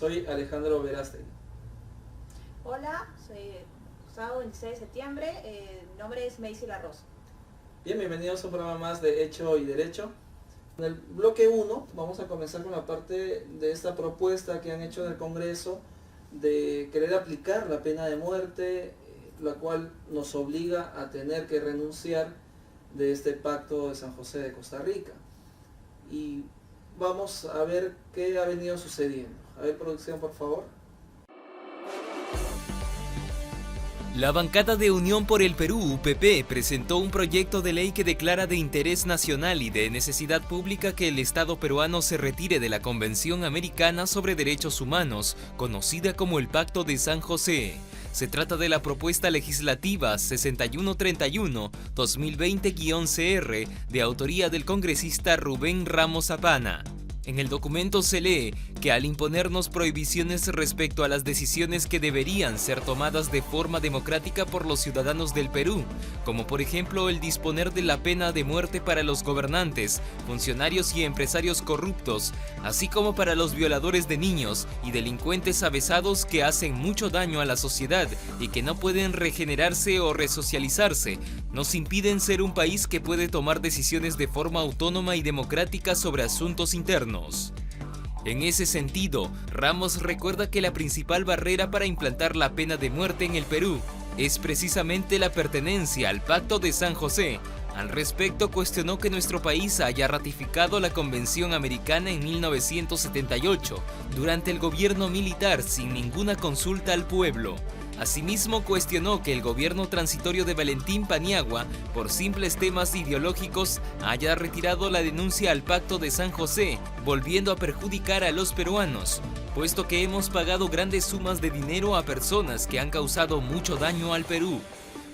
Soy Alejandro Verástegui. Hola, soy sábado 26 de septiembre, mi nombre es Macy La Rosa. Bien, bienvenidos a un programa más de Hecho y Derecho. En el bloque 1 vamos a comenzar con la parte de esta propuesta que han hecho en el Congreso de querer aplicar la pena de muerte, la cual nos obliga a tener que renunciar de este pacto de San José de Costa Rica. Y vamos a ver qué ha venido sucediendo. A ver, producción, por favor. La bancada de Unión por el Perú, UPP, presentó un proyecto de ley que declara de interés nacional y de necesidad pública que el Estado peruano se retire de la Convención Americana sobre Derechos Humanos, conocida como el Pacto de San José. Se trata de la propuesta legislativa 6131-2020-CR de autoría del congresista Rubén Ramos Zapana. En el documento se lee que al imponernos prohibiciones respecto a las decisiones que deberían ser tomadas de forma democrática por los ciudadanos del Perú, como por ejemplo el disponer de la pena de muerte para los gobernantes, funcionarios y empresarios corruptos, así como para los violadores de niños y delincuentes avesados que hacen mucho daño a la sociedad y que no pueden regenerarse o resocializarse, nos impiden ser un país que puede tomar decisiones de forma autónoma y democrática sobre asuntos internos. En ese sentido, Ramos recuerda que la principal barrera para implantar la pena de muerte en el Perú es precisamente la pertenencia al Pacto de San José. Al respecto, cuestionó que nuestro país haya ratificado la Convención Americana en 1978, durante el gobierno militar sin ninguna consulta al pueblo. Asimismo, cuestionó que el gobierno transitorio de Valentín Paniagua, por simples temas ideológicos, haya retirado la denuncia al Pacto de San José, volviendo a perjudicar a los peruanos, puesto que hemos pagado grandes sumas de dinero a personas que han causado mucho daño al Perú.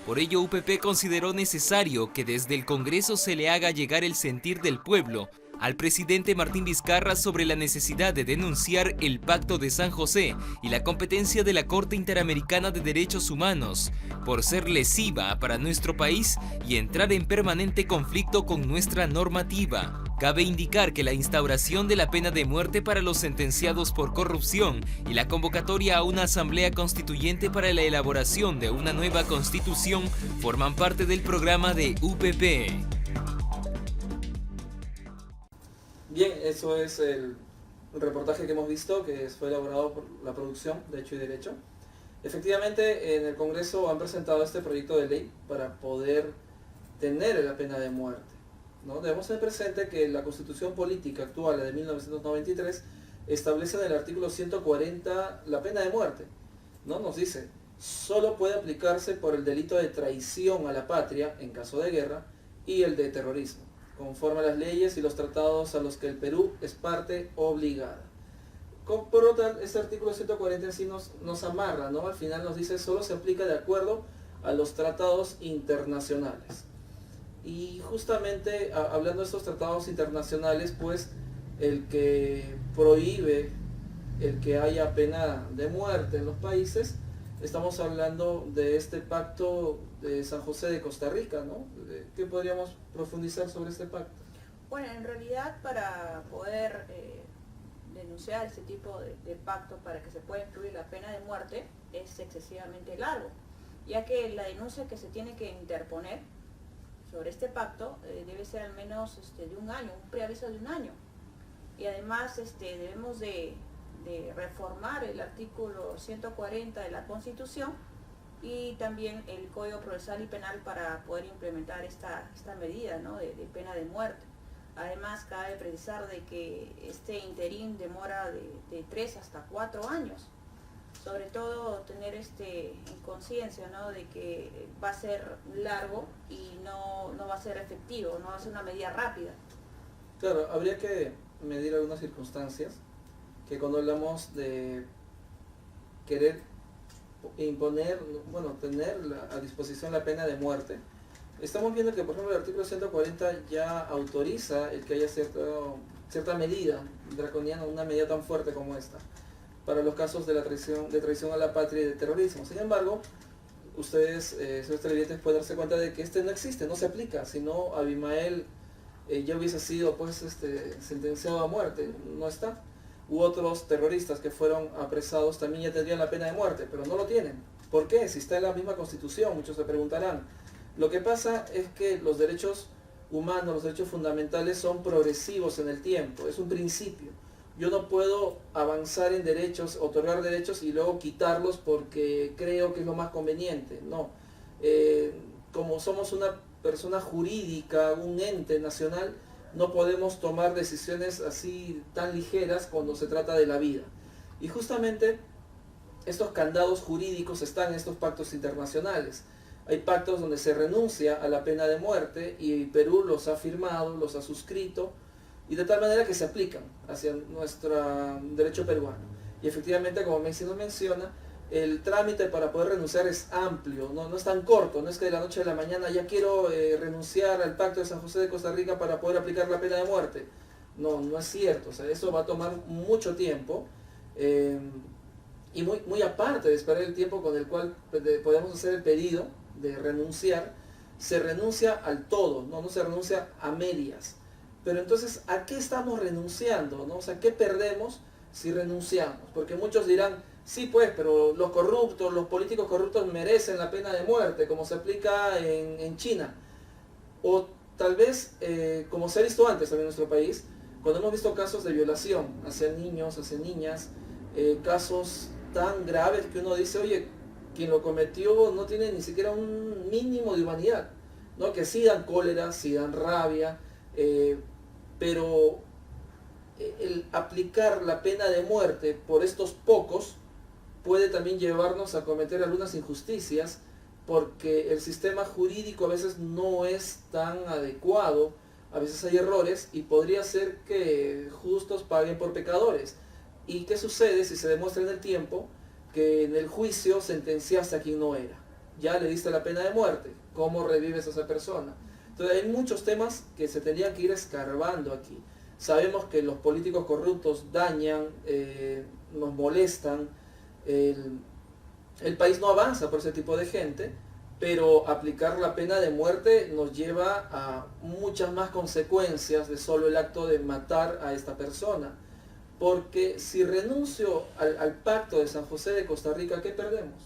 Por ello, UPP consideró necesario que desde el Congreso se le haga llegar el sentir del pueblo al presidente Martín Vizcarra sobre la necesidad de denunciar el Pacto de San José y la competencia de la Corte Interamericana de Derechos Humanos por ser lesiva para nuestro país y entrar en permanente conflicto con nuestra normativa. Cabe indicar que la instauración de la pena de muerte para los sentenciados por corrupción y la convocatoria a una asamblea constituyente para la elaboración de una nueva constitución forman parte del programa de UPP. Bien, eso es el reportaje que hemos visto, que fue elaborado por la producción de Hecho y Derecho. Efectivamente, en el Congreso han presentado este proyecto de ley para poder tener la pena de muerte, ¿no? Debemos tener presente que la Constitución Política actual, la de 1993, establece en el artículo 140 la pena de muerte, ¿no? Nos dice, solo puede aplicarse por el delito de traición a la patria en caso de guerra y el de terrorismo, conforme a las leyes y los tratados a los que el Perú es parte obligada. Por lo tanto, este artículo 140 en sí nos amarra, ¿no? Al final nos dice solo se aplica de acuerdo a los tratados internacionales. Y justamente hablando de estos tratados internacionales, pues el que prohíbe el que haya pena de muerte en los países, estamos hablando de este pacto de San José de Costa Rica, ¿no? ¿Qué podríamos profundizar sobre este pacto? Bueno, en realidad para poder denunciar este tipo de pacto para que se pueda incluir la pena de muerte es excesivamente largo, ya que la denuncia que se tiene que interponer sobre este pacto debe ser al menos de un año, un preaviso de un año. Y además debemos de reformar el artículo 140 de la Constitución y también el Código Procesal y Penal para poder implementar esta medida, ¿no? de pena de muerte. Además, cabe precisar de que este interín demora de 3 hasta 4 años. Sobre todo tener en conciencia, ¿no? de que va a ser largo y no va a ser efectivo, no va a ser una medida rápida. Claro, habría que medir algunas circunstancias que cuando hablamos de querer imponer, bueno, tener a disposición la pena de muerte, estamos viendo que por ejemplo el artículo 140 ya autoriza el que haya cierta medida draconiana, una medida tan fuerte como esta, para los casos de traición a la patria y de terrorismo. Sin embargo, ustedes, señores televidentes, pueden darse cuenta de que no existe, no se aplica, sino Abimael ya hubiese sido pues sentenciado a muerte, no está. u otros terroristas que fueron apresados también ya tendrían la pena de muerte, pero no lo tienen. ¿Por qué? Si está en la misma Constitución, muchos se preguntarán. Lo que pasa es que los derechos humanos, los derechos fundamentales son progresivos en el tiempo, es un principio. Yo no puedo avanzar en derechos, otorgar derechos y luego quitarlos porque creo que es lo más conveniente. No. Como somos una persona jurídica, un ente nacional, no podemos tomar decisiones así tan ligeras cuando se trata de la vida. Y justamente estos candados jurídicos están en estos pactos internacionales. Hay pactos donde se renuncia a la pena de muerte y Perú los ha firmado, los ha suscrito, y de tal manera que se aplican hacia nuestro derecho peruano. Y efectivamente, como nos menciona, el trámite para poder renunciar es amplio, no es tan corto, no es que de la noche a la mañana ya quiero renunciar al Pacto de San José de Costa Rica para poder aplicar la pena de muerte. No es cierto, o sea, eso va a tomar mucho tiempo, y muy aparte de esperar el tiempo con el cual podemos hacer el pedido de renunciar, se renuncia al todo, no se renuncia a medias. Pero entonces, ¿a qué estamos renunciando? ¿No? O sea, ¿qué perdemos si renunciamos? Porque muchos dirán, sí pues, pero los corruptos, los políticos corruptos merecen la pena de muerte, como se aplica en China. O tal vez, como se ha visto antes también en nuestro país, cuando hemos visto casos de violación hacia niños, hacia niñas, casos tan graves que uno dice, oye, quien lo cometió no tiene ni siquiera un mínimo de humanidad, ¿no? Que sí dan cólera, sí dan rabia, pero el aplicar la pena de muerte por estos pocos puede también llevarnos a cometer algunas injusticias, porque el sistema jurídico a veces no es tan adecuado, a veces hay errores y podría ser que justos paguen por pecadores. ¿Y qué sucede si se demuestra en el tiempo que en el juicio sentenciaste a quien no era? Ya le diste la pena de muerte, ¿cómo revives a esa persona? Entonces hay muchos temas que se tendrían que ir escarbando aquí. Sabemos que los políticos corruptos dañan, nos molestan, el país no avanza por ese tipo de gente, pero aplicar la pena de muerte nos lleva a muchas más consecuencias de solo el acto de matar a esta persona. Porque si renuncio al Pacto de San José de Costa Rica, ¿qué perdemos?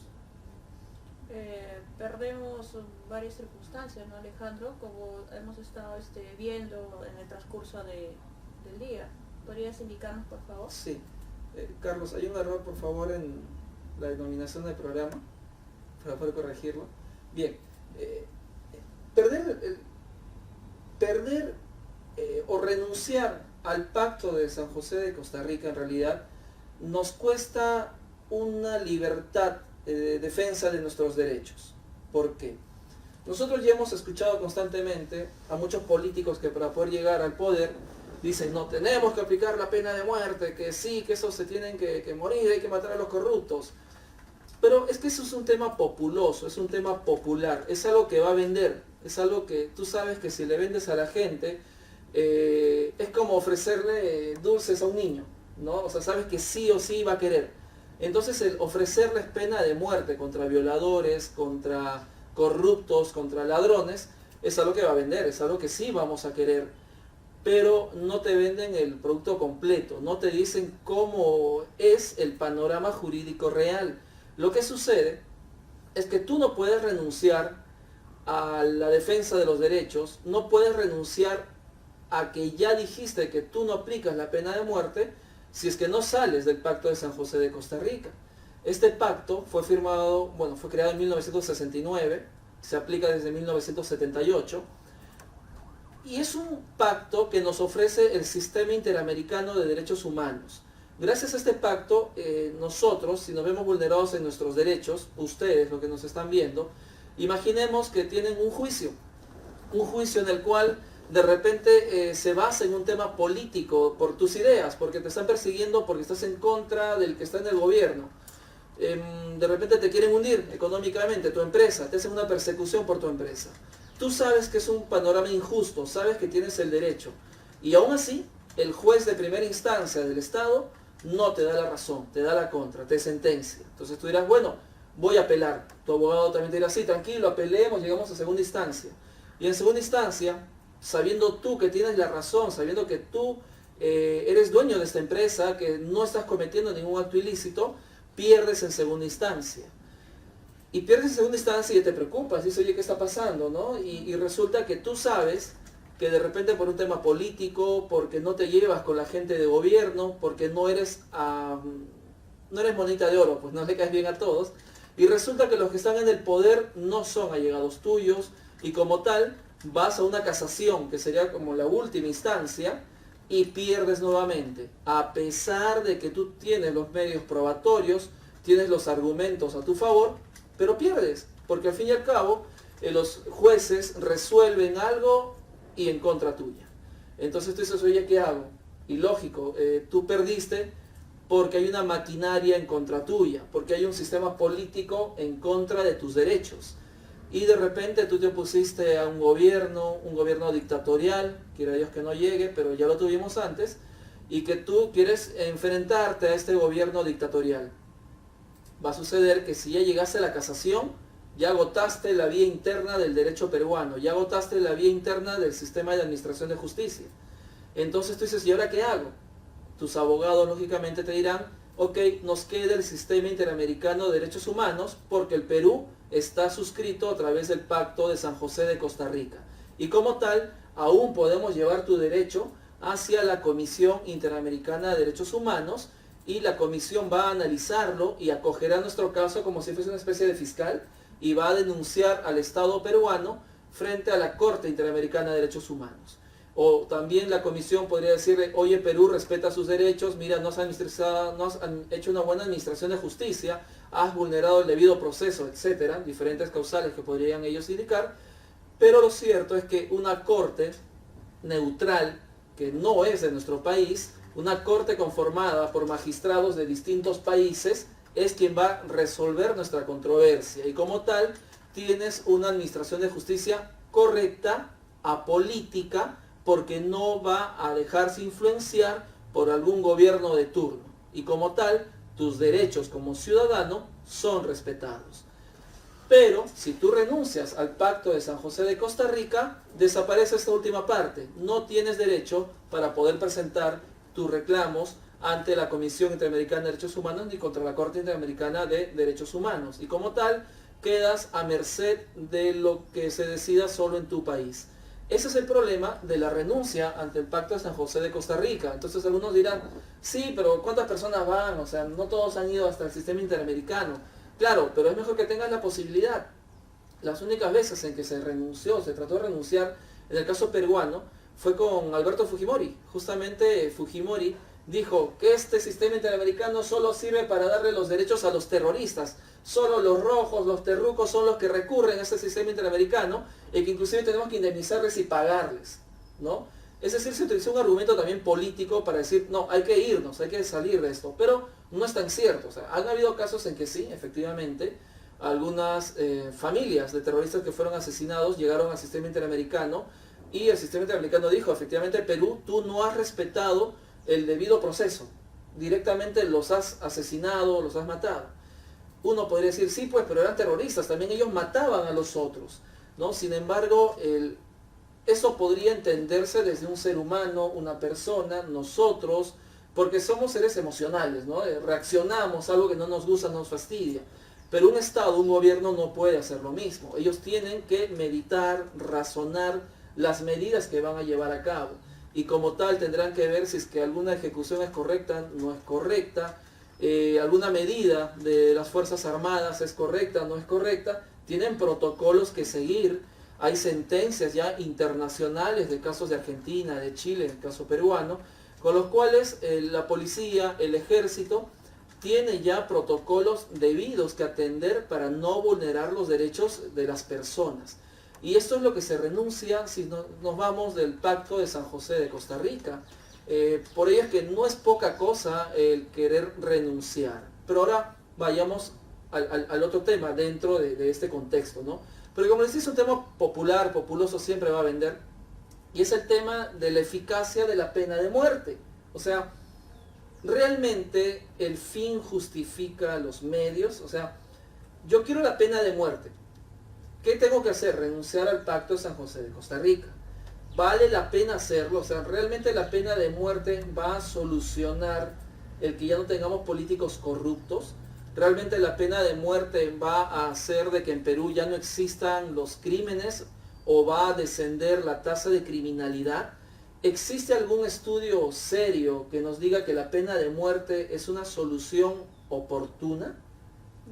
Perdemos varias circunstancias, ¿no, Alejandro? Como hemos estado viendo en el transcurso del día. ¿Podrías indicarnos, por favor? Sí. Carlos, hay un error, por favor, en la denominación del programa, para poder corregirlo. Bien. Perder o renunciar al Pacto de San José de Costa Rica, en realidad, nos cuesta una libertad de defensa de nuestros derechos. ¿Por qué? Nosotros ya hemos escuchado constantemente a muchos políticos que para poder llegar al poder dicen, no, tenemos que aplicar la pena de muerte, que sí, que esos se tienen que morir, hay que matar a los corruptos. Pero es que eso es un tema populoso, es un tema popular, es algo que va a vender, es algo que tú sabes que si le vendes a la gente, es como ofrecerle dulces a un niño, ¿no? O sea, sabes que sí o sí va a querer. Entonces el ofrecerles pena de muerte contra violadores, contra corruptos, contra ladrones, es algo que va a vender, es algo que sí vamos a querer, pero no te venden el producto completo, no te dicen cómo es el panorama jurídico real. Lo que sucede es que tú no puedes renunciar a la defensa de los derechos, no puedes renunciar a que ya dijiste que tú no aplicas la pena de muerte si es que no sales del Pacto de San José de Costa Rica. Este pacto fue firmado, fue creado en 1969, se aplica desde 1978, y es un pacto que nos ofrece el Sistema Interamericano de Derechos Humanos. Gracias a este pacto, nosotros, si nos vemos vulnerados en nuestros derechos, ustedes, los que nos están viendo, imaginemos que tienen un juicio en el cual de repente se basa en un tema político por tus ideas, porque te están persiguiendo, porque estás en contra del que está en el gobierno. De repente te quieren hundir económicamente, tu empresa, te hacen una persecución por tu empresa. Tú sabes que es un panorama injusto, sabes que tienes el derecho, y aún así, el juez de primera instancia del Estado no te da la razón, te da la contra, te sentencia. Entonces tú dirás, bueno, voy a apelar. Tu abogado también te dirá, sí, tranquilo, apelemos, llegamos a segunda instancia. Y en segunda instancia, sabiendo tú que tienes la razón, sabiendo que tú eres dueño de esta empresa, que no estás cometiendo ningún acto ilícito, pierdes en segunda instancia. Y pierdes en segunda instancia y te preocupas, dices, oye, ¿qué está pasando? ¿No? Y resulta que tú sabes que de repente por un tema político, porque no te llevas con la gente de gobierno, porque no eres monedita de oro, pues no le caes bien a todos, y resulta que los que están en el poder no son allegados tuyos, y como tal vas a una casación, que sería como la última instancia, y pierdes nuevamente, a pesar de que tú tienes los medios probatorios, tienes los argumentos a tu favor, pero pierdes, porque al fin y al cabo los jueces resuelven algo y en contra tuya. Entonces tú dices, oye, ¿qué hago? Y lógico, tú perdiste porque hay una maquinaria en contra tuya, porque hay un sistema político en contra de tus derechos. Y de repente tú te opusiste a un gobierno dictatorial, quiera Dios que no llegue, pero ya lo tuvimos antes, y que tú quieres enfrentarte a este gobierno dictatorial. Va a suceder que si ya llegaste a la casación, ya agotaste la vía interna del derecho peruano, ya agotaste la vía interna del sistema de administración de justicia. Entonces tú dices, ¿y ahora qué hago? Tus abogados lógicamente te dirán, ok, nos queda el sistema interamericano de derechos humanos porque el Perú está suscrito a través del Pacto de San José de Costa Rica. Y como tal, aún podemos llevar tu derecho hacia la Comisión Interamericana de Derechos Humanos y la comisión va a analizarlo y acogerá nuestro caso como si fuese una especie de fiscal y va a denunciar al Estado peruano frente a la Corte Interamericana de Derechos Humanos. O también la comisión podría decirle, oye, Perú respeta sus derechos, mira, no has hecho una buena administración de justicia, has vulnerado el debido proceso, etcétera, diferentes causales que podrían ellos indicar, pero lo cierto es que una corte neutral, que no es de nuestro país, una corte conformada por magistrados de distintos países, es quien va a resolver nuestra controversia, y como tal, tienes una administración de justicia correcta, apolítica, porque no va a dejarse influenciar por algún gobierno de turno. Y como tal, tus derechos como ciudadano son respetados. Pero si tú renuncias al Pacto de San José de Costa Rica, desaparece esta última parte. No tienes derecho para poder presentar tus reclamos ante la Comisión Interamericana de Derechos Humanos ni contra la Corte Interamericana de Derechos Humanos. Y como tal, quedas a merced de lo que se decida solo en tu país. Ese es el problema de la renuncia ante el Pacto de San José de Costa Rica. Entonces algunos dirán, sí, pero ¿cuántas personas van? O sea, no todos han ido hasta el sistema interamericano. Claro, pero es mejor que tengas la posibilidad. Las únicas veces en que se trató de renunciar, en el caso peruano, fue con Alberto Fujimori. Justamente Fujimori dijo que este sistema interamericano solo sirve para darle los derechos a los terroristas. Solo los rojos, los terrucos son los que recurren a este sistema interamericano y que inclusive tenemos que indemnizarles y pagarles, ¿no? Es decir, se utilizó un argumento también político para decir, no, hay que irnos, hay que salir de esto, pero no es tan cierto. O sea, han habido casos en que sí, efectivamente, algunas familias de terroristas que fueron asesinados llegaron al sistema interamericano y el sistema interamericano dijo, efectivamente, Perú, tú no has respetado el debido proceso, directamente los has asesinado, los has matado. Uno podría decir, sí, pues, pero eran terroristas, también ellos mataban a los otros, ¿no? Sin embargo, eso podría entenderse desde un ser humano, una persona, nosotros, porque somos seres emocionales, ¿no? Reaccionamos a algo que no nos gusta, nos fastidia. Pero un Estado, un gobierno no puede hacer lo mismo. Ellos tienen que meditar, razonar las medidas que van a llevar a cabo. Y como tal tendrán que ver si es que alguna ejecución es correcta, no es correcta, alguna medida de las Fuerzas Armadas es correcta, no es correcta. Tienen protocolos que seguir. Hay sentencias ya internacionales de casos de Argentina, de Chile, en el caso peruano, con los cuales la policía, el ejército, tiene ya protocolos debidos que atender para no vulnerar los derechos de las personas. Y esto es lo que se renuncia si nos vamos del Pacto de San José de Costa Rica. Por ello es que no es poca cosa el querer renunciar. Pero ahora vayamos al otro tema dentro de este contexto, ¿no? Pero como les dice, es un tema popular, populoso, siempre va a vender. Y es el tema de la eficacia de la pena de muerte. O sea, ¿realmente el fin justifica los medios? O sea, yo quiero la pena de muerte. ¿Qué tengo que hacer? Renunciar al Pacto de San José de Costa Rica. ¿vale la pena hacerlo? O sea, ¿realmente la pena de muerte va a solucionar el que ya no tengamos políticos corruptos? ¿Realmente la pena de muerte va a hacer de que en Perú ya no existan los crímenes o va a descender la tasa de criminalidad? ¿Existe algún estudio serio que nos diga que la pena de muerte es una solución oportuna?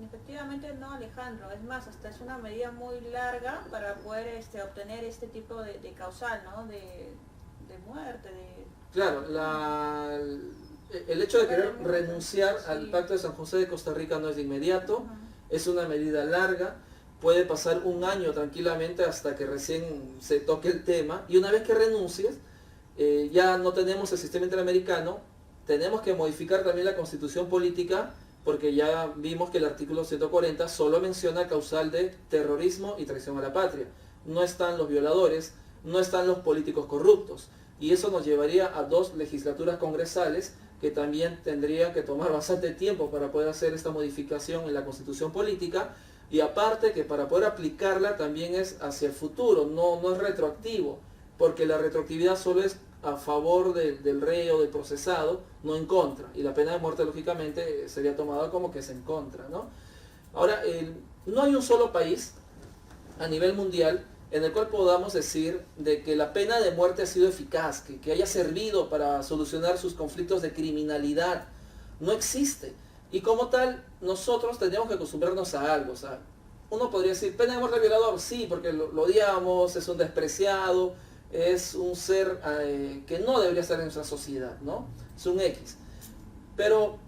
Efectivamente no, Alejandro, es más, hasta es una medida muy larga para poder obtener este tipo de causal, ¿no? De muerte, de... Claro, el hecho de querer renunciar sí, al Pacto de San José de Costa Rica no es de inmediato, Ujú. es una medida larga, puede pasar un año tranquilamente hasta que recién se toque el tema, y una vez que renuncies, ya no tenemos el sistema interamericano, tenemos que modificar también la constitución política, porque ya vimos que el artículo 140 solo menciona causal de terrorismo y traición a la patria. No están los violadores, no están los políticos corruptos. Y eso nos llevaría a 2 legislaturas congresales que también tendría que tomar bastante tiempo para poder hacer esta modificación en la constitución política. Y aparte que para poder aplicarla también es hacia el futuro, no es retroactivo, porque la retroactividad solo es a favor del reo, del procesado, no en contra. Y la pena de muerte, lógicamente, sería tomada como que es en contra, ¿no? Ahora, no hay un solo país a nivel mundial en el cual podamos decir de que la pena de muerte ha sido eficaz, que haya servido para solucionar sus conflictos de criminalidad. No existe. Y como tal, nosotros tendríamos que acostumbrarnos a algo. O sea, uno podría decir, pena de muerte al violador, sí, porque lo odiamos, es un despreciado, es un ser que no debería estar en nuestra sociedad, ¿no? Es un X. Pero,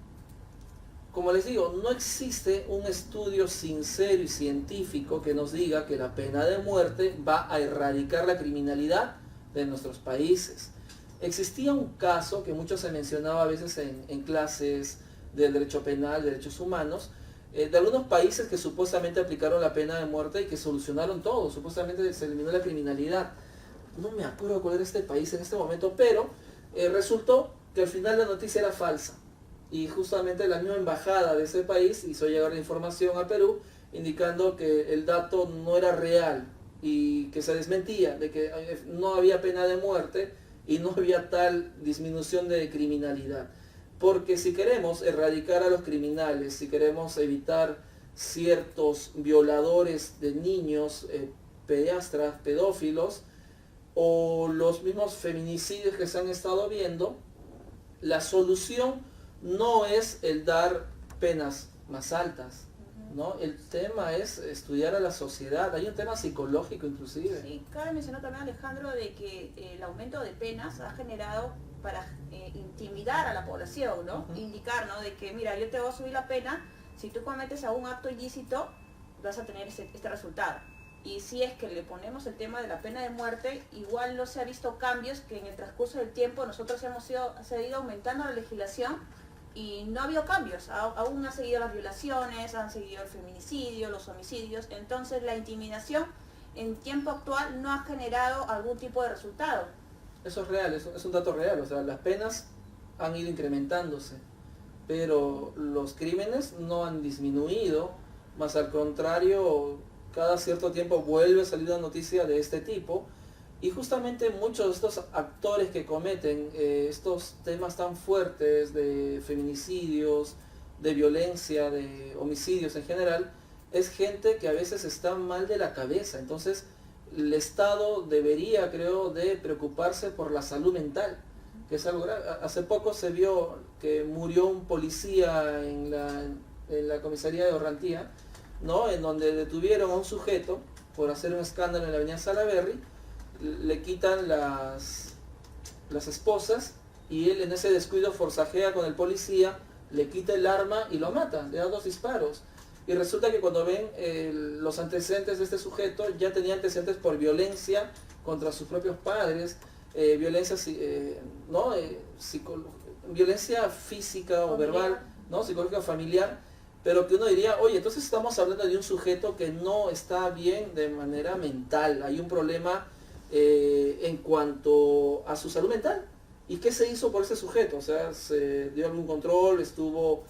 como les digo, no existe un estudio sincero y científico que nos diga que la pena de muerte va a erradicar la criminalidad de nuestros países. Existía un caso que mucho se mencionaba a veces en clases del derecho penal, derechos humanos, de algunos países que supuestamente aplicaron la pena de muerte y que solucionaron todo, supuestamente se eliminó la criminalidad. No me acuerdo cuál era este país en este momento, pero resultó que al final la noticia era falsa. Y justamente la misma embajada de ese país hizo llegar la información a Perú indicando que el dato no era real y que se desmentía, de que no había pena de muerte y no había tal disminución de criminalidad. Porque si queremos erradicar a los criminales, si queremos evitar ciertos violadores de niños, pediatras, pedófilos, o los mismos feminicidios que se han estado viendo, la solución no es el dar penas más altas, ¿no? El tema es estudiar a la sociedad, hay un tema psicológico inclusive. Sí, cabe mencionar también, Alejandro, de que el aumento de penas ha generado para intimidar a la población, ¿no? Indicar, ¿no? De que, mira, yo te voy a subir la pena, si tú cometes algún acto ilícito, vas a tener este resultado. Y si es que le ponemos el tema de la pena de muerte, igual no se ha visto cambios, que en el transcurso del tiempo nosotros se ha ido aumentando la legislación y no ha habido cambios. Aún han seguido las violaciones, han seguido el feminicidio, los homicidios. Entonces la intimidación en tiempo actual no ha generado algún tipo de resultado. Eso es real, es un dato real, o sea, las penas han ido incrementándose, pero los crímenes no han disminuido, más al contrario, cada cierto tiempo vuelve a salir una noticia de este tipo, y justamente muchos de estos actores que cometen estos temas tan fuertes de feminicidios, de violencia, de homicidios en general, es gente que a veces está mal de la cabeza. Entonces el Estado debería, creo, de preocuparse por la salud mental, que es algo grave. Hace poco se vio que murió un policía en la comisaría de Orrantía, ¿no? En donde detuvieron a un sujeto por hacer un escándalo en la avenida Salaberry, le quitan las esposas y él en ese descuido forcajea con el policía, le quita el arma y lo mata, le da 2 disparos. Y resulta que cuando ven los antecedentes de este sujeto, ya tenía antecedentes por violencia contra sus propios padres, violencia, ¿no? Violencia física o verbal, ¿no? Psicológica familiar, pero que uno diría, oye, entonces estamos hablando de un sujeto que no está bien de manera mental, hay un problema en cuanto a su salud mental. ¿Y qué se hizo por ese sujeto? O sea, ¿se dio algún control? ¿Estuvo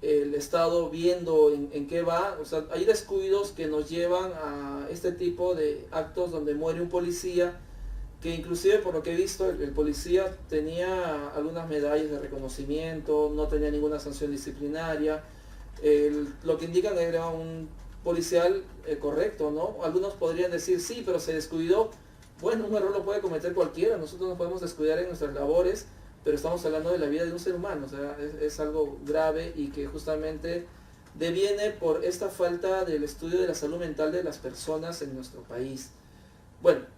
el Estado viendo en qué va? O sea, hay descuidos que nos llevan a este tipo de actos donde muere un policía que inclusive por lo que he visto el policía tenía algunas medallas de reconocimiento, no tenía ninguna sanción disciplinaria, lo que indican era un policial correcto, ¿no? Algunos podrían decir sí, pero se descuidó. Bueno, un error lo puede cometer cualquiera, nosotros nos podemos descuidar en nuestras labores, pero estamos hablando de la vida de un ser humano, o sea, es algo grave y que justamente deviene por esta falta del estudio de la salud mental de las personas en nuestro país. Bueno,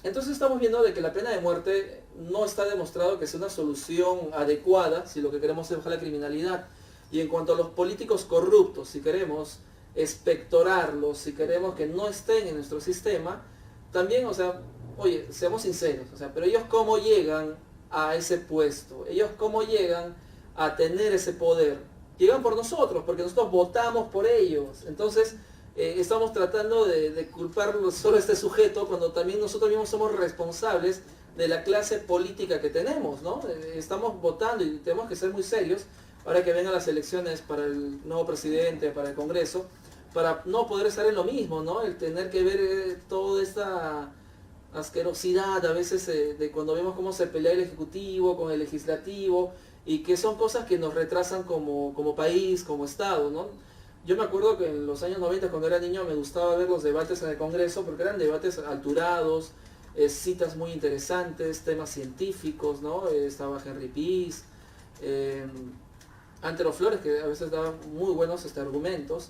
entonces estamos viendo de que la pena de muerte no está demostrado que sea una solución adecuada si lo que queremos es bajar la criminalidad. Y en cuanto a los políticos corruptos, si queremos expectorarlos, si queremos que no estén en nuestro sistema, también, o sea, oye, seamos sinceros, o sea, pero ellos cómo llegan a ese puesto, ellos cómo llegan a tener ese poder, llegan por nosotros, porque nosotros votamos por ellos. Entonces estamos tratando de culpar solo a este sujeto cuando también nosotros mismos somos responsables de la clase política que tenemos, ¿no? Estamos votando y tenemos que ser muy serios ahora que vengan las elecciones para el nuevo presidente, para el Congreso, para no poder estar en lo mismo, ¿no? El tener que ver toda esta asquerosidad a veces de cuando vemos cómo se pelea el Ejecutivo con el Legislativo, y que son cosas que nos retrasan como país, como Estado, ¿no? Yo me acuerdo que en los años 90, cuando era niño, me gustaba ver los debates en el Congreso, porque eran debates alturados, citas muy interesantes, temas científicos, ¿no? Estaba Henry Pease, Antero Flores, que a veces daban muy buenos argumentos,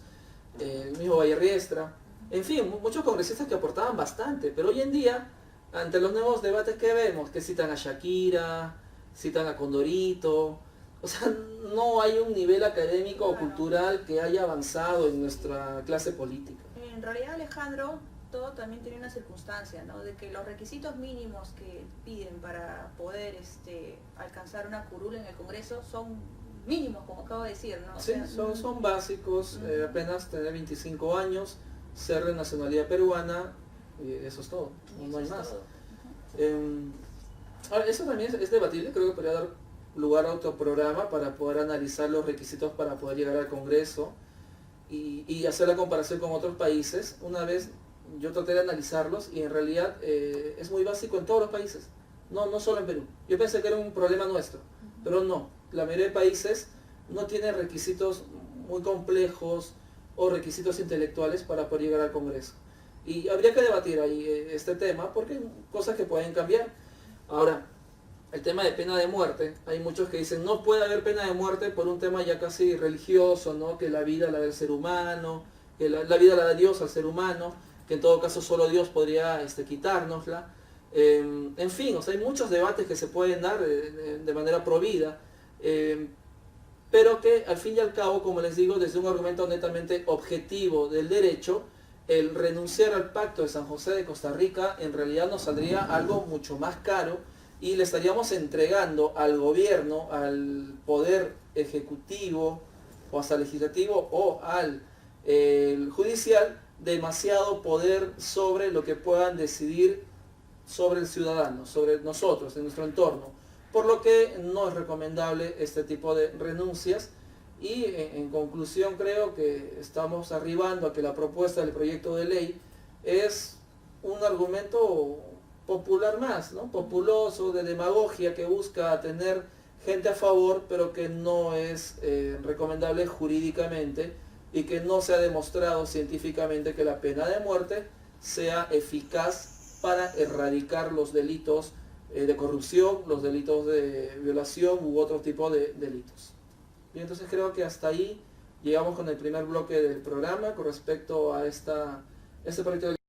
el mismo Valle Riestra, en fin, muchos congresistas que aportaban bastante, pero hoy en día, ante los nuevos debates que vemos, que citan a Shakira, citan a Condorito, o sea, no hay un nivel académico o cultural que haya avanzado en nuestra clase política. En realidad, Alejandro, todo también tiene una circunstancia, ¿no? De que los requisitos mínimos que piden para poder alcanzar una curul en el Congreso son mínimos, como acabo de decir, ¿no? Sí, son básicos, apenas tener 25 años, ser de nacionalidad peruana, y eso es todo, no hay más. Ahora, eso también es debatible, creo que podría dar lugar a otro programa para poder analizar los requisitos para poder llegar al Congreso y hacer la comparación con otros países. Una vez yo traté de analizarlos y en realidad es muy básico en todos los países, no solo en Perú. Yo pensé que era un problema nuestro, pero no. La mayoría de países no tienen requisitos muy complejos o requisitos intelectuales para poder llegar al Congreso. Y habría que debatir ahí este tema porque hay cosas que pueden cambiar. Ahora, el tema de pena de muerte, hay muchos que dicen no puede haber pena de muerte por un tema ya casi religioso, ¿no? Que la vida la da el ser humano, que la vida la da Dios al ser humano, que en todo caso solo Dios podría quitárnosla. En fin, o sea, hay muchos debates que se pueden dar de manera provida, pero que al fin y al cabo, como les digo, desde un argumento netamente objetivo del derecho, el renunciar al Pacto de San José de Costa Rica en realidad nos saldría algo mucho más caro y le estaríamos entregando al gobierno, al poder ejecutivo o hasta legislativo o al judicial demasiado poder sobre lo que puedan decidir sobre el ciudadano, sobre nosotros, en nuestro entorno. Por lo que no es recomendable este tipo de renuncias. Y en conclusión creo que estamos arribando a que la propuesta del proyecto de ley es un argumento popular más, ¿no? Populoso, de demagogia, que busca tener gente a favor, pero que no es recomendable jurídicamente y que no se ha demostrado científicamente que la pena de muerte sea eficaz para erradicar los delitos de corrupción, los delitos de violación u otro tipo de delitos. Y entonces creo que hasta ahí llegamos con el primer bloque del programa con respecto a este proyecto de ley.